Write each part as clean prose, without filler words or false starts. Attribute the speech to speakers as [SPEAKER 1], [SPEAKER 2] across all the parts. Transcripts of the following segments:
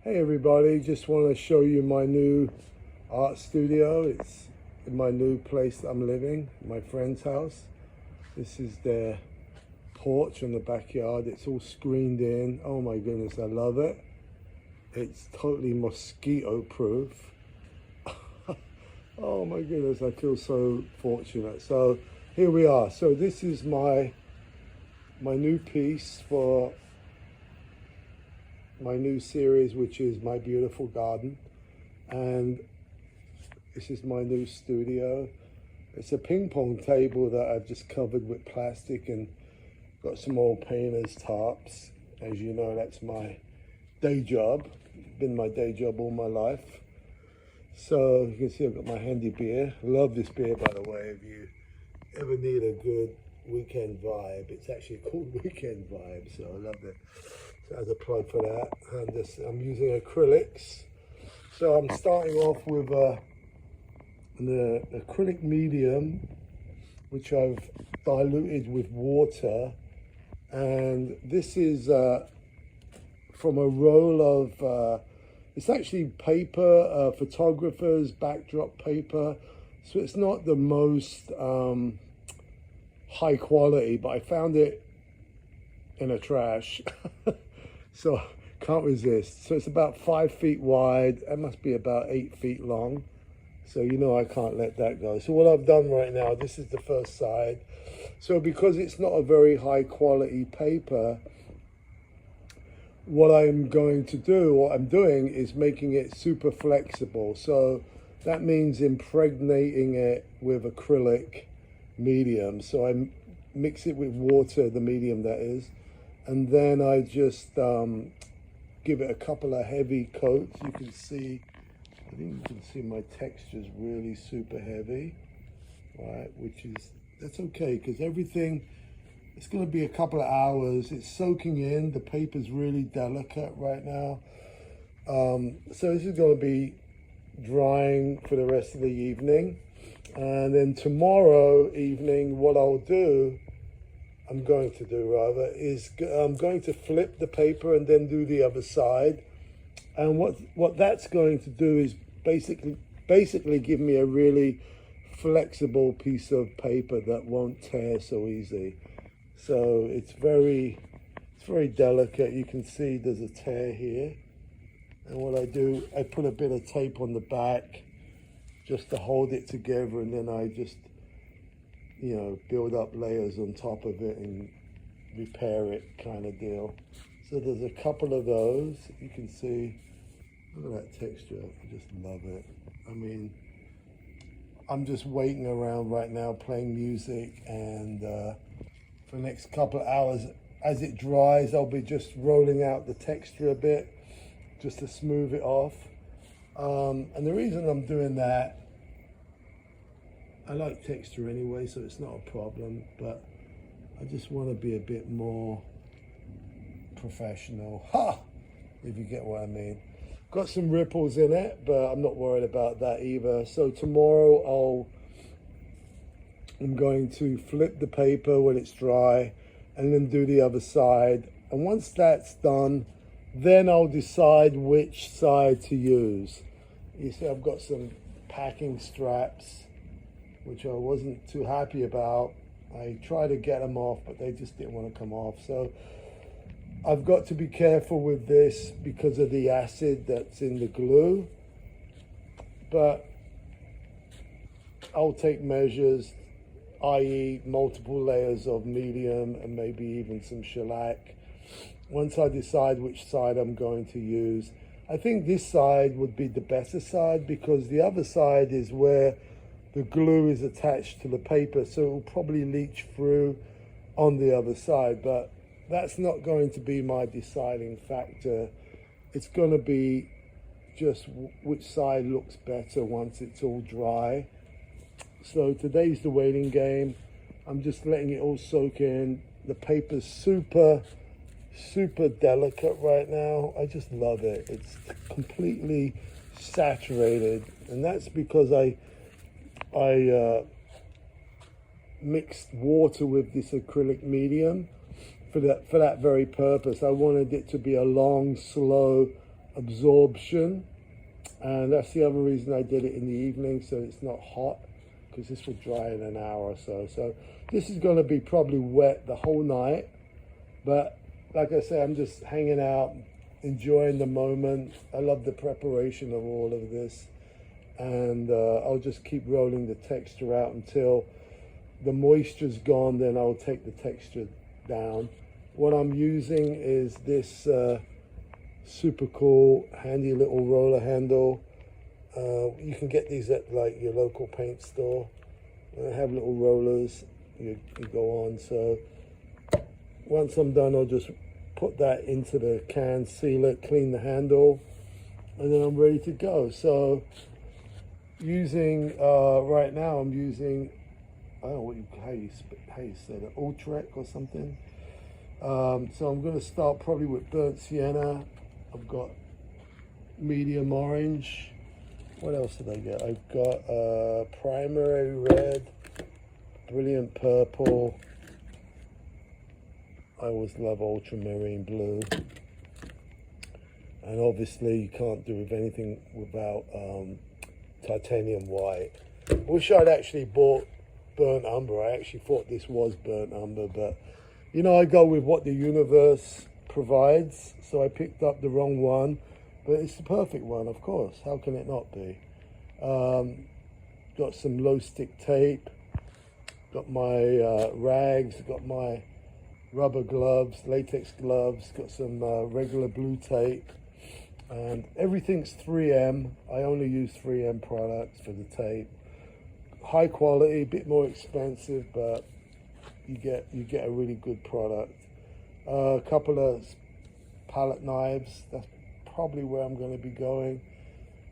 [SPEAKER 1] Hey everybody, just want to show you my new art studio. It's in my new place that I'm living, my friend's house. This is their porch in the backyard. It's all screened in. Oh my goodness, I love it. It's totally mosquito proof. Oh my goodness, I feel so fortunate. So here we are. So this is my new piece for my new series, which is My Beautiful Garden, and this is my new studio. It's a ping pong table that I've just covered with plastic and got some old painter's tarps. As you know, that's my day job. Been my day job all my life. So you can see I've got my handy beer. Love this beer, by the way. If you ever need a good weekend vibe, it's actually called Weekend Vibe, so I love it. So as a plug for that, I'm using acrylics. So I'm starting off with the acrylic medium, which I've diluted with water, and this is from a roll of it's actually paper, photographer's backdrop paper, so it's not the most high quality, but I found it in a trash. So can't resist. So it's about 5 feet wide. It must be about 8 feet long. So you know I can't let that go. So what I've done right now, this is the first side. So because it's not a very high quality paper, what I'm going to do, what I'm doing is making it super flexible. So that means impregnating it with acrylic medium. So I mix it with water, the medium that is, and then I just give it a couple of heavy coats. You can see, I think you can see my texture is really super heavy, right? That's okay, because everything, it's going to be a couple of hours. It's soaking in. The paper's really delicate right now. So this is going to be drying for the rest of the evening. And then tomorrow evening, what I'm going to flip the paper and then do the other side. And what that's going to do is basically give me a really flexible piece of paper that won't tear so easy. So it's very delicate. You can see there's a tear here. And what I do, I put a bit of tape on the back just to hold it together, and then I just, build up layers on top of it and repair it, kind of deal. So there's a couple of those. You can see, look at that texture. I just love it. I mean, I'm just waiting around right now playing music, and for the next couple of hours, as it dries, I'll be just rolling out the texture a bit just to smooth it off. And the reason I'm doing that, I like texture anyway, so it's not a problem, but I just want to be a bit more professional. If you get what I mean. Got some ripples in it, but I'm not worried about that either. So tomorrow I'm going to flip the paper when it's dry and then do the other side. And once that's done, then I'll decide which side to use. You see, I've got some packing straps, which I wasn't too happy about. I tried to get them off, but they just didn't want to come off. So I've got to be careful with this because of the acid that's in the glue. But I'll take measures, i.e. multiple layers of medium and maybe even some shellac, once I decide which side I'm going to use. I think this side would be the better side because the other side is where the glue is attached to the paper, so it will probably leach through on the other side, but that's not going to be my deciding factor. It's going to be just which side looks better once it's all dry. So today's the waiting game. I'm just letting it all soak in. The paper's super delicate right now. I just love it. It's completely saturated, and that's because I mixed water with this acrylic medium for that very purpose. I wanted it to be a long, slow absorption. And that's the other reason I did it in the evening, so it's not hot, because this will dry in an hour or so. So this is going to be probably wet the whole night. But like I say, I'm just hanging out, enjoying the moment. I love the preparation of all of this. And I'll just keep rolling the texture out until the moisture's gone, then I'll take the texture down. What I'm using is this super cool, handy little roller handle. You can get these at like your local paint store. They have little rollers you go on. So once I'm done, I'll just put that into the can, seal it, clean the handle, and then I'm ready to go. So using, right now I'm using, I don't know how you say that, Ultrek or something. So I'm going to start probably with burnt sienna. I've got medium orange. What else did I get? I've got primary red, brilliant purple. I always love ultramarine blue. And obviously you can't do with anything without titanium white. I wish I'd actually bought burnt umber. I actually thought this was burnt umber, but you know, I go with what the universe provides, so I picked up the wrong one, but it's the perfect one, of course. How can it not be? Got some low stick tape, got my rags, got my rubber gloves, latex gloves, got some regular blue tape, and everything's 3M. I only use 3M products for the tape. High quality, a bit more expensive, but you get a really good product. A couple of palette knives, that's probably where I'm going to be going.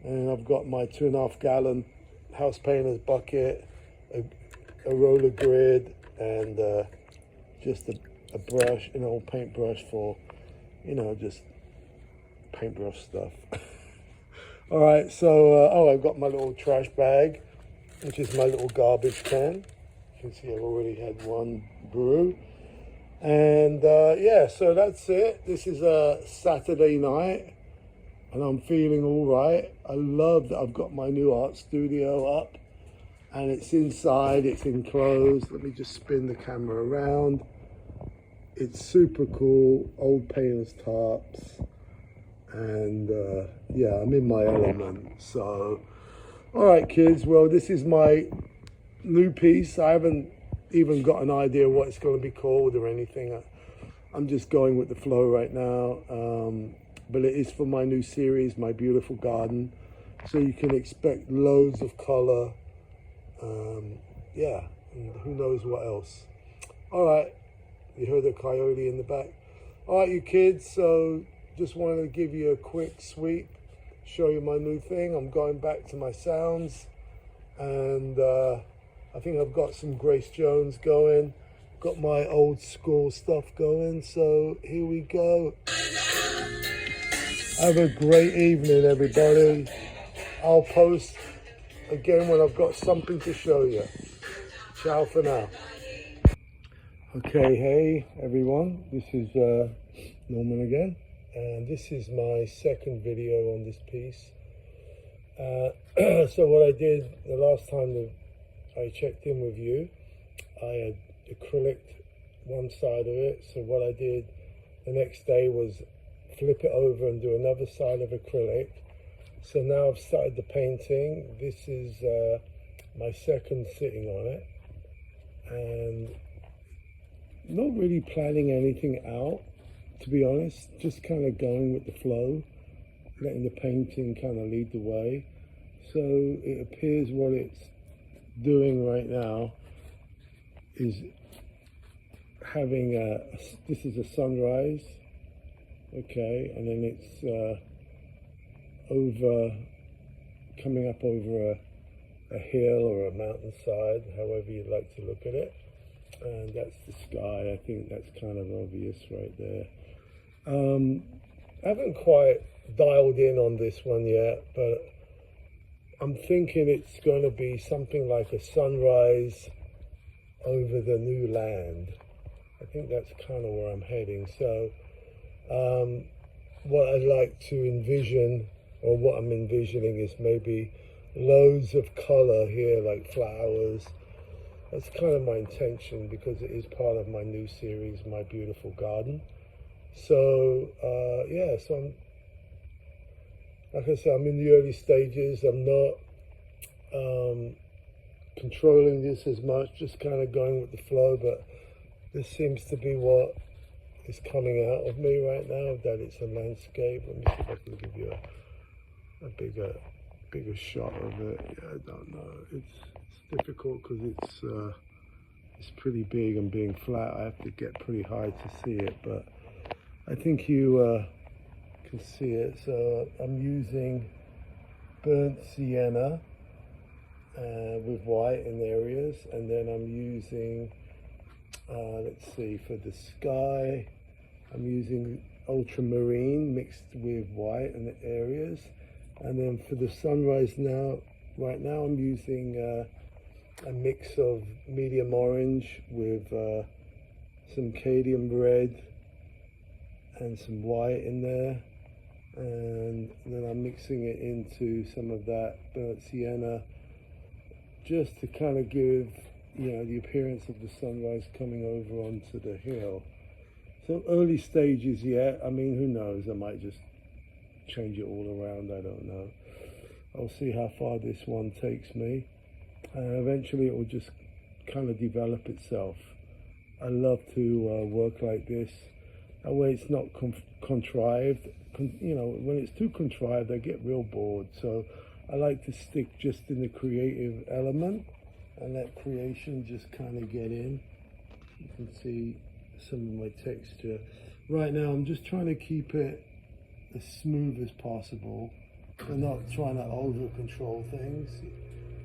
[SPEAKER 1] And I've got my 2.5 gallon house painter's bucket, a roller grid, and just a brush, an old paintbrush for, you know, just paintbrush stuff. All right, so I've got my little trash bag, which is my little garbage can. You can see I've already had one brew. And yeah, so that's it. This is a Saturday night and I'm feeling all right. I love that I've got my new art studio up and it's inside, it's enclosed. Let me just spin the camera around. It's super cool, old painter's tops. And yeah, I'm in my element. So, all right, kids. Well, this is my new piece. I haven't even got an idea what it's going to be called or anything. I'm just going with the flow right now. But it is for my new series, My Beautiful Garden. So you can expect loads of color. Yeah, and who knows what else. All right, you heard the coyote in the back. All right, you kids, so just wanted to give you a quick sweep, show you my new thing. I'm going back to my sounds, and I think I've got some Grace Jones going, got my old school stuff going, so here we go. Have a great evening, everybody. I'll post again when I've got something to show you. Ciao for now. Okay, hey everyone, this is Norman again, and this is my second video on this piece. So what I did the last time that I checked in with you, I had acrylic one side of it, so what I did the next day was flip it over and do another side of acrylic. So now I've started the painting. This is my second sitting on it, and not really planning anything out, to be honest, just kind of going with the flow, letting the painting kind of lead the way. So it appears what it's doing right now is having this is a sunrise, okay, and then it's coming up over a hill or a mountainside, however you'd like to look at it. And that's the sky. I think that's kind of obvious right there. I haven't quite dialed in on this one yet, but I'm thinking it's going to be something like a sunrise over the new land. I think that's kind of where I'm heading. So what I like to envision, or what I'm envisioning, is maybe loads of color here, like flowers. That's kind of my intention, because it is part of my new series, My Beautiful Garden. So yeah, so I'm, like I said, I'm in the early stages. I'm not controlling this as much, just kind of going with the flow, but this seems to be what is coming out of me right now, that it's a landscape. Let me see if I can give you a bigger shot of it. Yeah, I don't know. It's difficult because it's pretty big, and being flat, I have to get pretty high to see it, but I think you can see it. So I'm using burnt sienna with white in areas, and then I'm using, let's see, for the sky, I'm using ultramarine mixed with white in the areas, and then for the sunrise right now I'm using a mix of medium orange with some cadmium red and some white in there, and then I'm mixing it into some of that burnt sienna, just to kind of give, the appearance of the sunrise coming over onto the hill. So early stages yet. I mean, who knows? I might just change it all around. I don't know. I'll see how far this one takes me. And eventually it will just kind of develop itself. I love to work like this. That way it's not contrived. When it's too contrived, I get real bored. So I like to stick just in the creative element and let creation just kind of get in. You can see some of my texture. Right now I'm just trying to keep it as smooth as possible. I'm not trying to over control things.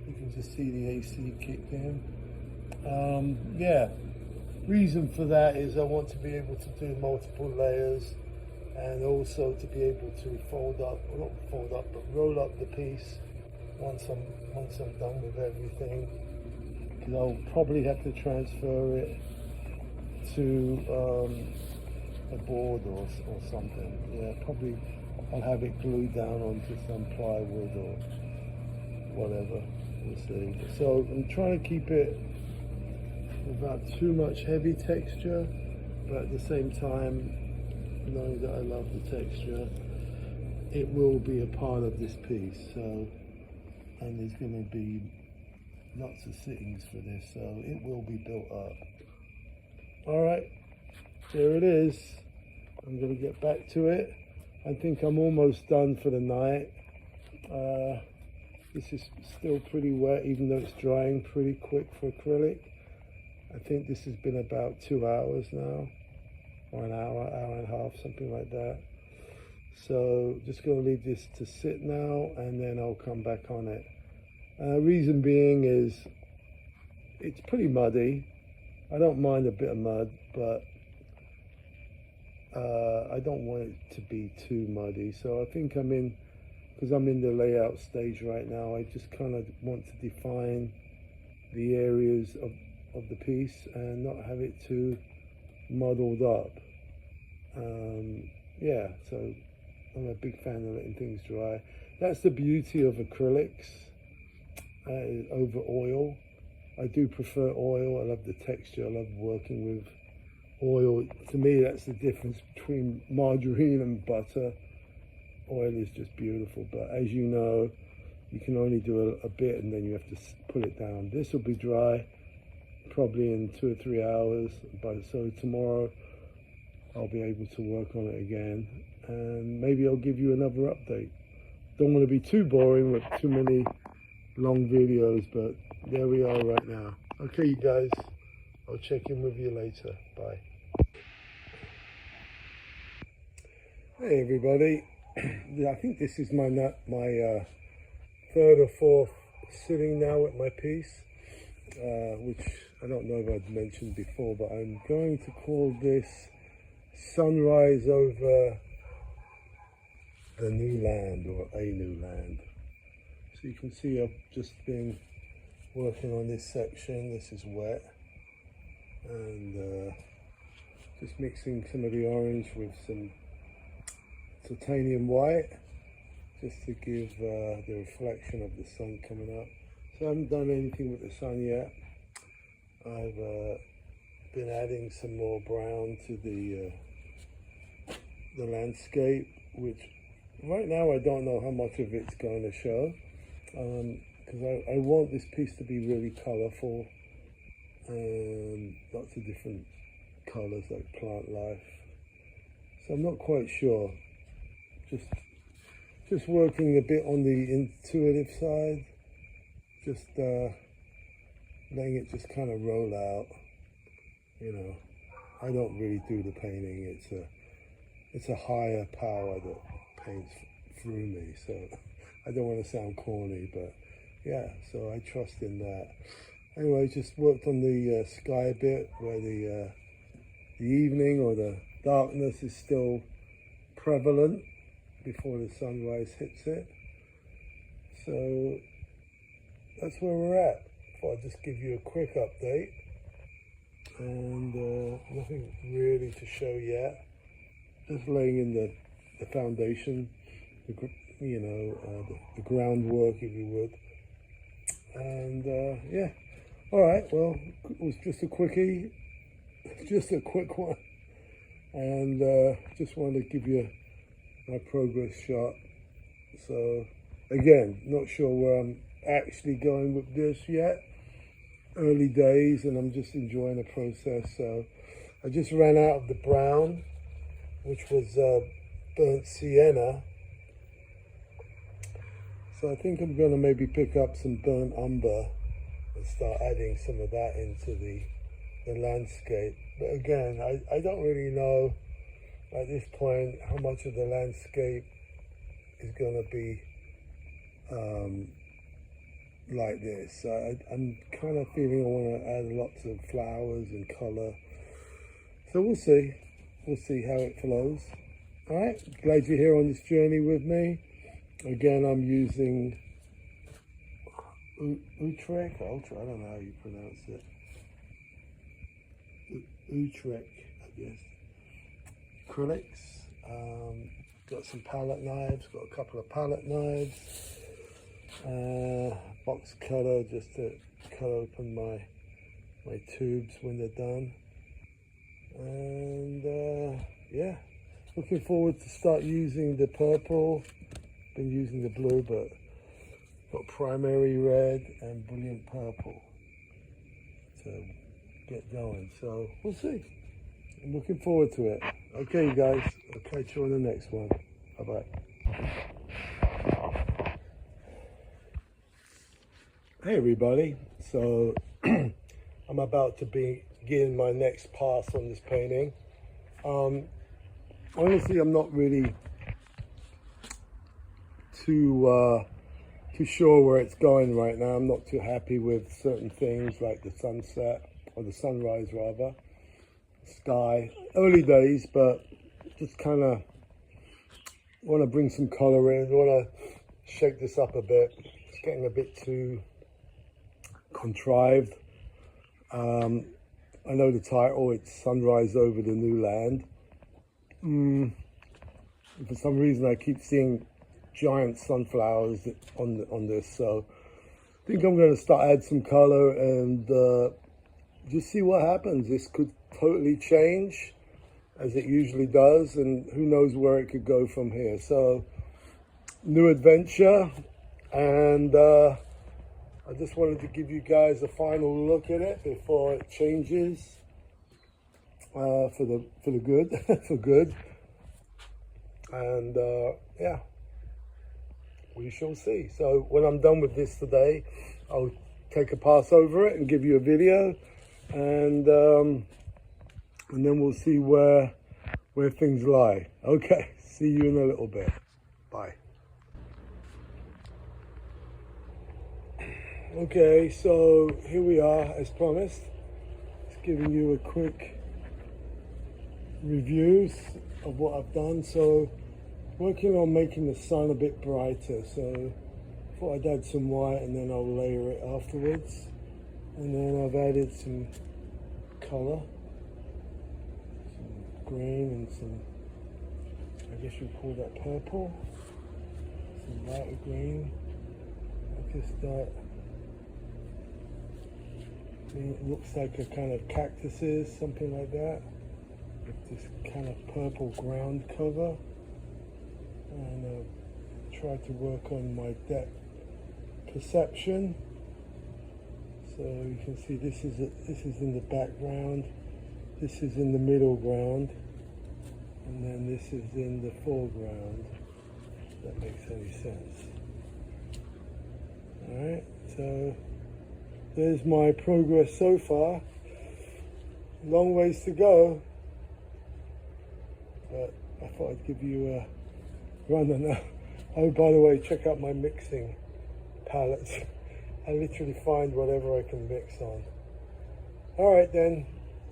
[SPEAKER 1] You can just see the AC kicked in. Yeah, reason for that is I want to be able to do multiple layers, and also to be able to but roll up the piece once I'm done with everything. Because I'll probably have to transfer it to a board or something. Yeah, probably I'll have it glued down onto some plywood or whatever. We'll see. So I'm trying to keep it without too much heavy texture, but at the same time, knowing that I love the texture, it will be a part of this piece. So, and there's going to be lots of sittings for this, so it will be built up. All right, there it is. I'm going to get back to it. I think I'm almost done for the night. This is still pretty wet, even though it's drying pretty quick for acrylic. I think this has been about 2 hours now, or an hour and a half, something like that. So just going to leave this to sit now, and then I'll come back on it. Reason being is it's pretty muddy. I don't mind a bit of mud, but I don't want it to be too muddy. So I think because I'm in the layout stage right now, I just kind of want to define the areas of the piece and not have it too muddled up. Yeah, so I'm a big fan of letting things dry. That's the beauty of acrylics over oil. I do prefer oil. I love the texture. I love working with oil. To me, that's the difference between margarine and butter. Oil is just beautiful, but as you know, you can only do a bit and then you have to put it down. This will be dry probably in 2 or 3 hours, so tomorrow I'll be able to work on it again, and maybe I'll give you another update. Don't want to be too boring with too many long videos, but there we are right now. Okay, you guys, I'll check in with you later. Bye. Hey everybody. I think this is my third or fourth sitting now with my piece, which I don't know if I'd mentioned before, but I'm going to call this Sunrise Over the New Land, or A New Land. So you can see I've just been working on this section. This is wet, and just mixing some of the orange with some titanium white, just to give the reflection of the sun coming up. So I haven't done anything with the sun yet. I've been adding some more brown to the landscape, which right now I don't know how much of it's going to show, because I want this piece to be really colorful and lots of different colors like plant life. So I'm not quite sure. Just working a bit on the intuitive side, just letting it just kind of roll out. You know, I don't really do the painting. It's a higher power that paints through me. So I don't want to sound corny, but yeah. So I trust in that. Anyway, just worked on the sky a bit, where the evening or the darkness is still prevalent before the sunrise hits it. So that's where we're at. I'll just give you a quick update, and nothing really to show yet. Just laying in the foundation, the groundwork, if you would. And yeah, all right. Well, it was just a quickie, just a quick one, and just wanted to give you my progress shot. So again, not sure where I'm actually going with this yet. Early days, and I'm just enjoying the process. So I just ran out of the brown, which was burnt sienna. So I think I'm going to maybe pick up some burnt umber and start adding some of that into the landscape. But again, I don't really know at this point how much of the landscape is going to be like this. I'm kind of feeling I want to add lots of flowers and color. So we'll see. We'll see how it flows. All right, glad you're here on this journey with me. Again, I'm using Utrecht. I don't know how you pronounce it. Utrecht, I guess. Acrylics. Got some palette knives. Got a couple of palette knives. Box cutter just to cut open my tubes when they're done. And yeah, looking forward to start using the purple. Been using the blue, but got primary red and brilliant purple to get going. So we'll see. I'm looking forward to it. Okay, you guys. I'll catch you on the next one. Bye-bye. Hey everybody, so I'm about to begin my next pass on this painting. Honestly, I'm not really too sure where it's going right now. I'm not too happy with certain things like the sunset, or the sunrise rather, sky. Early days, but just kind of want to bring some color in, want to shake this up a bit. It's getting a bit too contrived. I know the title, it's Sunrise Over the New Land. For some reason I keep seeing giant sunflowers on this, so I think I'm going to start add some color and just see what happens. This could totally change, as it usually does, and who knows where it could go from here. So new adventure, and I just wanted to give you guys a final look at it before it changes for the good, for good. And yeah, we shall see. So when I'm done with this today, I'll take a pass over it and give you a video, and then we'll see where things lie. Okay, see you in a little bit. Bye. Okay, so here we are, as promised. Just giving you a quick reviews of what I've done. So, working on making the sun a bit brighter. So, I thought I'd add some white and then I'll layer it afterwards. And then I've added some color, some green and some guess you call that purple. Some lighter green. I guess that it looks like a kind of cactuses, something like that, with this kind of purple ground cover. And try to work on my depth perception. So you can see this is in the background, this is in the middle ground, and then this is in the foreground. If that makes any sense. Alright, so there's my progress so far. Long ways to go, but I thought I'd give you a run on that. Oh, by the way, check out my mixing palettes. I literally find whatever I can mix on. Alright then,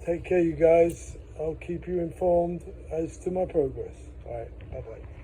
[SPEAKER 1] take care you guys. I'll keep you informed as to my progress. Alright, bye bye.